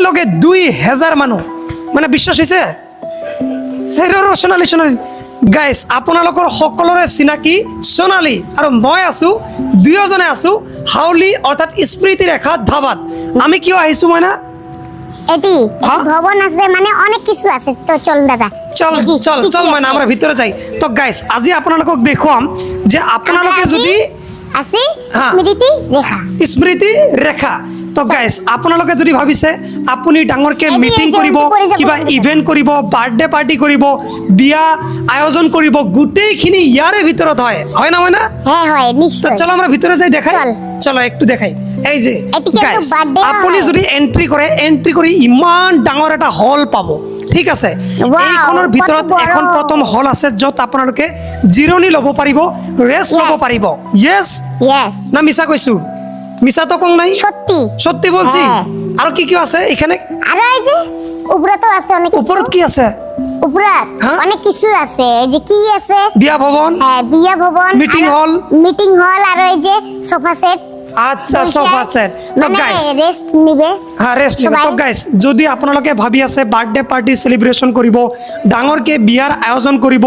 লগে 2000 মানুহ মানে বিশ্বাস হৈছে সোণালী সোণালী গাইজ আপোনালোকৰ সকলোৰে চিনাকি সোণালী আৰু মই আছো দুয়োজনে আছো হাউলি অৰ্থাৎ স্মৃতি ৰেখা ধাবাত আমি কিয় আহিছো মানে এটি ভবন আছে মানে অনেক কিছু আছে তো চল দাদা চল চল চল মানে আমরা ভিতরে যাই তো গাইস আজি আপোনালোকক দেখুৱাম যে আপোনালোকে যদি আছে স্মৃতি ৰেখা তো গাইস আপোনালোকে যদি ভাবিছে আপুনি ডাঙৰকে মিটিং কৰিব কিবা ইভেন্ট কৰিব বাৰ্থডে পাৰ্টি কৰিব বিয়া আয়োজন কৰিব গোটেইখিনি ইয়াৰে ভিতৰত হয় না হ্যাঁ হয় নিশ্চয় তো চলো আমরা ভিতরে যাই দেখাই চলো একটু দেখাই এই যে গাইস আপুনি যদি এন্ট্রি কৰি ইমান ডাঙৰ এটা হল পাব ঠিক আছে এইখনৰ ভিতৰত এখন প্ৰথম হল আছে যত আপোনালোকে জিৰণি ল'ব পাৰিব ৰেষ্ট ল'ব পাৰিব ইয়েস না মিছা কৈছো মিছা তো কং নাই সত্যি সত্যি বলছি আর কি কি আছে এখানে আর এই যে উপরে তো আছে অনেক উপরত কি আছে উপরে অনেক কিছু আছে এই যে কি আছে বিয়া ভবন হ্যাঁ বিয়া ভবন মিটিং হল আর এই যে সোফা সেট আচ্ছা সোফা সেট তো গাইস রেস্ট নিবে হ্যাঁ রেস্ট নিবে তো গাইস যদি আপোনালোকে ভাবি আছে বাৰ্থডে পাৰ্টি সেলিব্রেশন কৰিব ডাঙৰকে বিয়াৰ আয়োজন কৰিব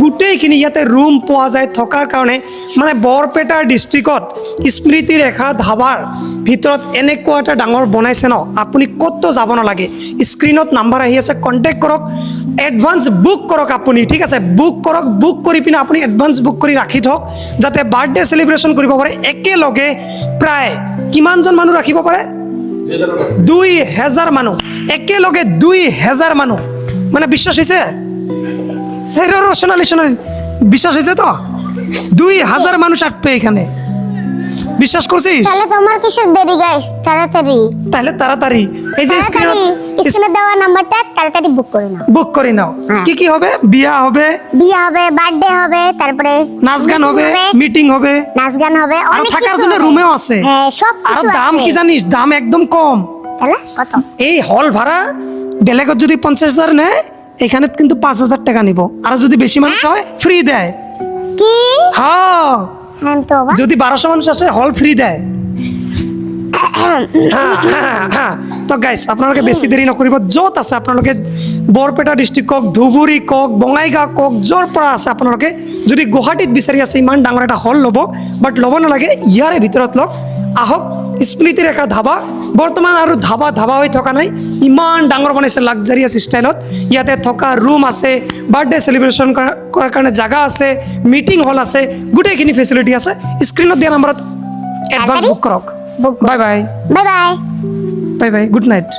গোটেইখিনি ইয়াতে ৰুম পোৱা যায় থকাৰ কাৰণে মানে বৰপেটা ডিস্ট্ৰিক্টত স্মৃতি ৰেখা ধাবাৰ ভিতৰত এনেকুৱা এটা ডাঙৰ বনাইছে ন আপুনি কত যাব নালাগে স্ক্ৰিনত নাম্বাৰ আহি আছে কন্টেক্ট কৰক এডভান্স বুক কৰক আপুনি ঠিক আছে বুক কৰক বুক কৰি পিনে আপুনি এডভান্স বুক কৰি ৰাখি থওক যাতে বাৰ্থডে সেলিব্রেশন কৰিব পাৰে একেলগে প্ৰায় কিমানজন মানুহ ৰাখিব পাৰে 2000 মানুহ একেলগে 2000 মানুহ মানে বিশ্বাস হৈছে সোণালী সোণালী বিশ্বাস হৈছে তো 2000 মানুষ আটবে এখানে বিশ্বাস করছিস তাহলে তোমার কিছু দেরি গাইস তাড়াতাড়ি এই যে স্ক্রিনে দেওয়া নাম্বারটা তাড়াতাড়ি বুক করে নাও কি হবে বিয়া হবে বার্থডে হবে তারপরে নাচ গান হবে মিটিং হবে আর অনেক থাকার কিছু জন্য রুমেও আছে হ্যাঁ সব আর কিছু দাম কি জানিস দাম একদম কম তাহলে কত এই হল ভাড়া বেলেগত যদি 50000 নেয় এখানে কিন্তু 5000 টাকা নিব আর যদি বেশি মানুষ হয় ফ্রি দেয় কি হ্যাঁ তো যদি 1200 মানুষ আসে হল ফ্রি দেয় তো গাইস আপোনালোকে বেছি দেৰি নকৰিব যত আছে আপোনালোকে বৰপেটা ডিস্ট্ৰিক্ট কক ধুবুৰী কক বঙাইগাঁও কক যৰ পৰা আছে আপোনালোকে যদি গুৱাহাটীত বিচাৰি আছে ইমান ডাঙৰ এটা হল ল'ব বাট ল'ব নালাগে ইয়াৰে ভিতৰত লওক আহক স্মৃতি ৰেখা ধাবা বৰ্তমান আৰু ধাবা হৈ থকা নাই ইমান ডাঙৰ বনাইছে লাক্সাৰিয়াছ ষ্টাইলত ইয়াতে থকা ৰুম আছে বাৰ্থডে সেলিব্রেশন কৰাৰ কাৰণে জাগা আছে মিটিং হল আছে গোটেইখিনি ফেচিলিটি আছে স্ক্ৰিনত দিয়া নম্বৰত এডভান্স বুক কৰক bye bye bye bye good night